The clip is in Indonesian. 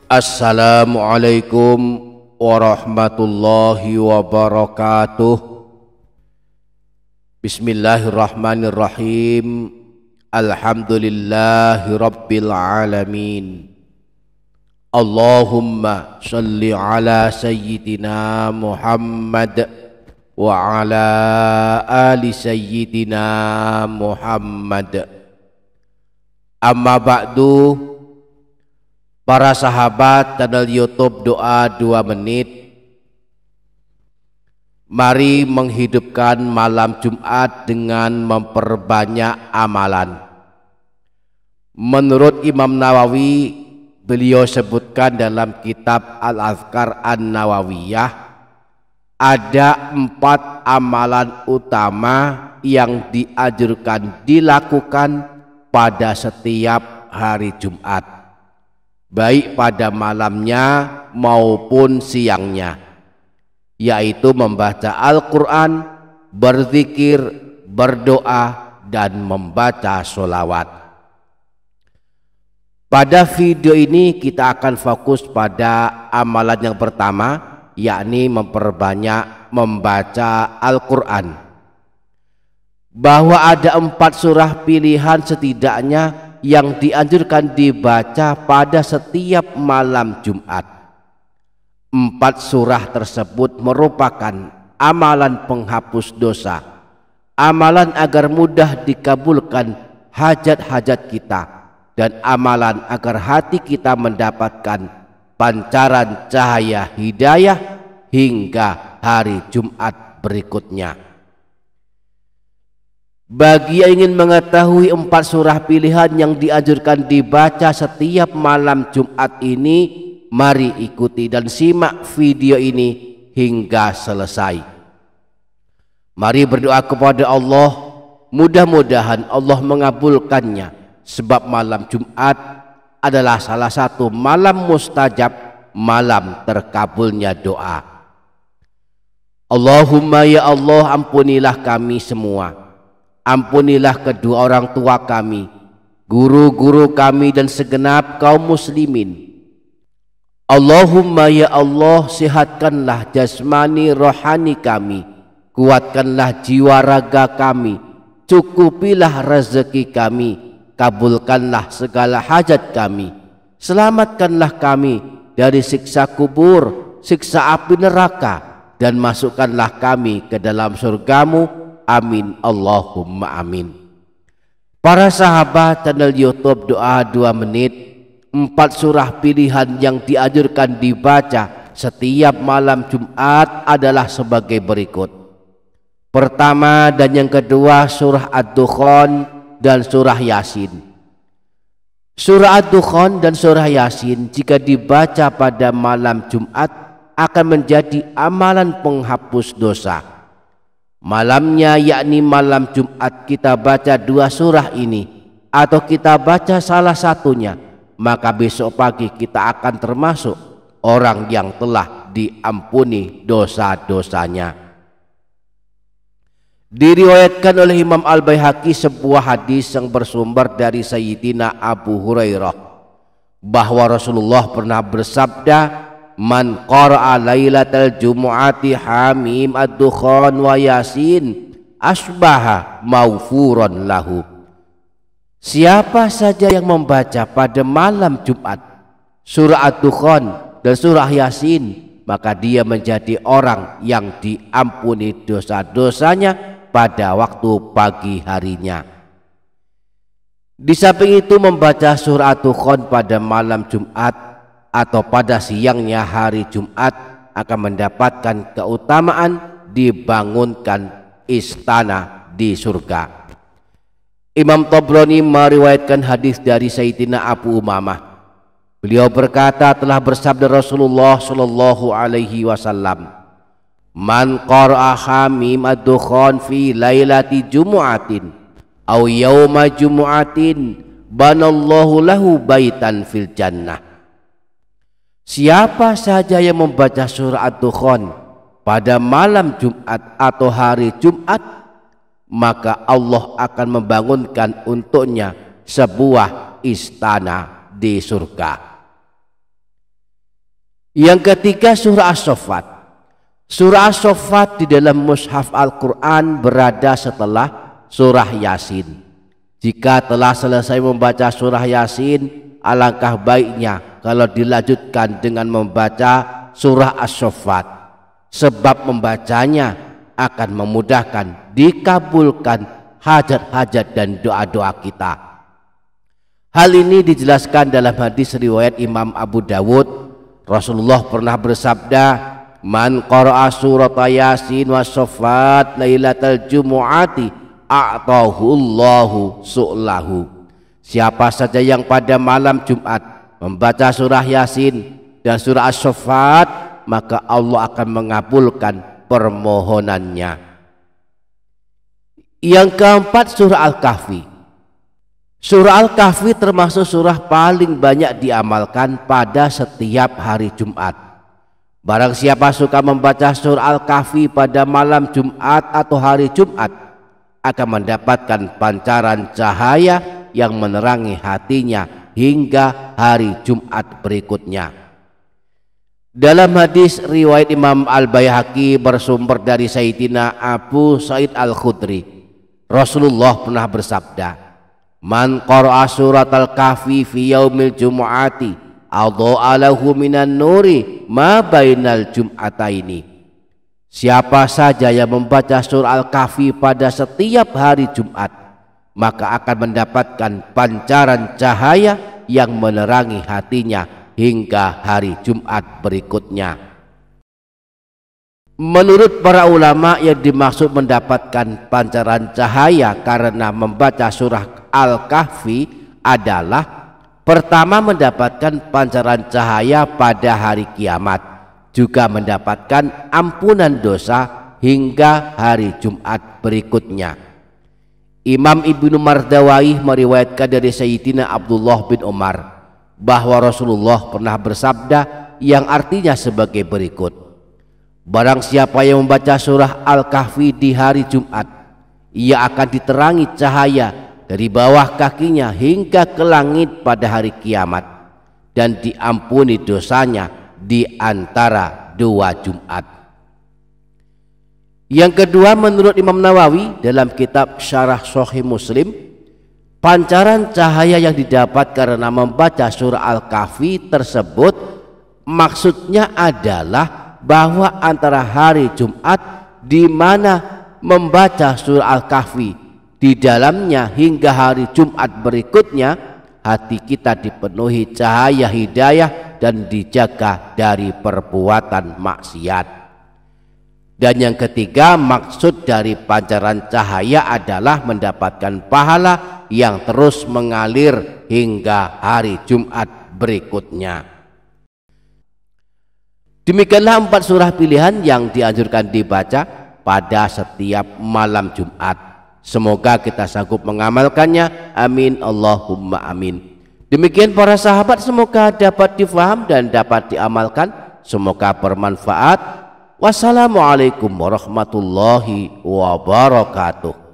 Assalamualaikum warahmatullahi wabarakatuh. Bismillahirrahmanirrahim. Alhamdulillahi rabbil alamin. Allahumma salli ala sayyidina Muhammad wa ala ali sayyidina Muhammad. Amma ba'du. Para sahabat channel YouTube Doa 2 Menit, mari menghidupkan malam Jumat dengan memperbanyak amalan. Menurut Imam Nawawi, beliau sebutkan dalam kitab Al-Azkar An-Nawawiyah, ada 4 amalan utama yang dianjurkan dilakukan pada setiap hari Jumat, baik pada malamnya maupun siangnya, yaitu membaca Al-Quran, berzikir, berdoa, dan membaca sholawat. Pada video ini kita akan fokus pada amalan yang pertama, yakni memperbanyak membaca Al-Quran. Bahwa ada 4 surah pilihan setidaknya yang dianjurkan dibaca pada setiap malam Jumat. 4 surah tersebut merupakan amalan penghapus dosa, amalan agar mudah dikabulkan hajat-hajat kita, dan amalan agar hati kita mendapatkan pancaran cahaya hidayah hingga hari Jumat berikutnya. Bagi yang ingin mengetahui 4 surah pilihan yang dianjurkan dibaca setiap malam Jumat ini, mari ikuti dan simak video ini hingga selesai. Mari berdoa kepada Allah, mudah-mudahan Allah mengabulkannya, sebab malam Jumat adalah salah satu malam mustajab, malam terkabulnya doa. Allahumma ya Allah, ampunilah kami semua. Ampunilah kedua orang tua kami, guru-guru kami, dan segenap kaum muslimin. Allahumma ya Allah, sehatkanlah jasmani rohani kami, kuatkanlah jiwa raga kami, cukupilah rezeki kami, kabulkanlah segala hajat kami, selamatkanlah kami dari siksa kubur, siksa api neraka, dan masukkanlah kami ke dalam surgamu. Amin Allahumma amin. Para sahabat channel YouTube Doa 2 Menit, 4 surah pilihan yang dianjurkan dibaca setiap malam Jumat adalah sebagai berikut. Pertama dan yang kedua, surah Ad-Dukhan dan surah Yasin. Surah Ad-Dukhan dan surah Yasin jika dibaca pada malam Jumat akan menjadi amalan penghapus dosa. Malamnya, yakni malam Jumat, kita baca 2 surah ini atau kita baca salah satunya, maka besok pagi kita akan termasuk orang yang telah diampuni dosa-dosanya. Diriwayatkan oleh Imam Al-Baihaqi sebuah hadis yang bersumber dari Sayyidina Abu Hurairah bahwa Rasulullah pernah bersabda, man qara'a lailatal jumu'ati hamim ad-dukhan wa yasin asbaha maufuran lahu. Siapa saja yang membaca pada malam Jumat surah Ad-Dukhan dan surah Yasin, maka dia menjadi orang yang diampuni dosa-dosanya pada waktu pagi harinya. Di samping itu, membaca surah Ad-Dukhan pada malam Jumat atau pada siangnya hari Jumat akan mendapatkan keutamaan dibangunkan istana di surga. Imam Tabrani meriwayatkan hadis dari Sayyidina Abu Umamah. Beliau berkata, telah bersabda Rasulullah sallallahu alaihi wasallam, man qara'a hamim ad-dukhan fi lailati jumu'atin aw yauma jumu'atin banallahu lahu baitan fil jannah. Siapa saja yang membaca surah Ad-Dukhan pada malam Jumat atau hari Jumat, maka Allah akan membangunkan untuknya sebuah istana di surga. Yang ketiga surah As-Saffat. Surah As-Saffat di dalam mushaf Al-Quran berada setelah surah Yasin. Jika telah selesai membaca surah Yasin, alangkah baiknya kalau dilanjutkan dengan membaca surah As-Saffat, sebab membacanya akan memudahkan dikabulkan hajat-hajat dan doa-doa kita. Hal ini dijelaskan dalam hadis riwayat Imam Abu Dawud. Rasulullah pernah bersabda, "Man qara'a surat Yasin was Saffat lailatal jumu'ati a'tahu Allahu su'lahu." Siapa saja yang pada malam Jumat membaca surah Yasin dan surah As-Saffat, maka Allah akan mengabulkan permohonannya. Yang keempat surah Al-Kahfi. Surah Al-Kahfi termasuk surah paling banyak diamalkan pada setiap hari Jumat. Barang siapa suka membaca surah Al-Kahfi pada malam Jumat atau hari Jumat, akan mendapatkan pancaran cahaya yang menerangi hatinya hingga hari Jumat berikutnya. Dalam hadis riwayat Imam Al-Baihaqi bersumber dari Sayyidina Abu Sa'id Al-Khudri, Rasulullah pernah bersabda, "Man qara'a surat Al-Kahfi fi yaumil jumu'ati adha'a lahu minan nuri ma bainal jum'ataini." Siapa saja yang membaca surah Al-Kahfi pada setiap hari Jumat, maka akan mendapatkan pancaran cahaya yang menerangi hatinya hingga hari Jumat berikutnya. Menurut para ulama, yang dimaksud mendapatkan pancaran cahaya karena membaca surah Al-Kahfi adalah pertama mendapatkan pancaran cahaya pada hari kiamat, juga mendapatkan ampunan dosa hingga hari Jumat berikutnya. Imam Ibnu Mardawai meriwayatkan dari Sayyidina Abdullah bin Umar bahwa Rasulullah pernah bersabda yang artinya sebagai berikut, "Barang siapa yang membaca surah Al-Kahfi di hari Jumat, ia akan diterangi cahaya dari bawah kakinya hingga ke langit pada hari kiamat, dan diampuni dosanya di antara dua Jumat." Yang kedua, menurut Imam Nawawi dalam kitab Syarah Sahih Muslim, pancaran cahaya yang didapat karena membaca surah Al-Kahfi tersebut maksudnya adalah bahwa antara hari Jumat di mana membaca surah Al-Kahfi di dalamnya hingga hari Jumat berikutnya, hati kita dipenuhi cahaya hidayah dan dijaga dari perbuatan maksiat. Dan yang ketiga, maksud dari pancaran cahaya adalah mendapatkan pahala yang terus mengalir hingga hari Jumat berikutnya. Demikianlah 4 surah pilihan yang dianjurkan dibaca pada setiap malam Jumat. Semoga kita sanggup mengamalkannya. Amin Allahumma amin. Demikian para sahabat, semoga dapat difaham dan dapat diamalkan. Semoga bermanfaat. Wassalamualaikum warahmatullahi wabarakatuh.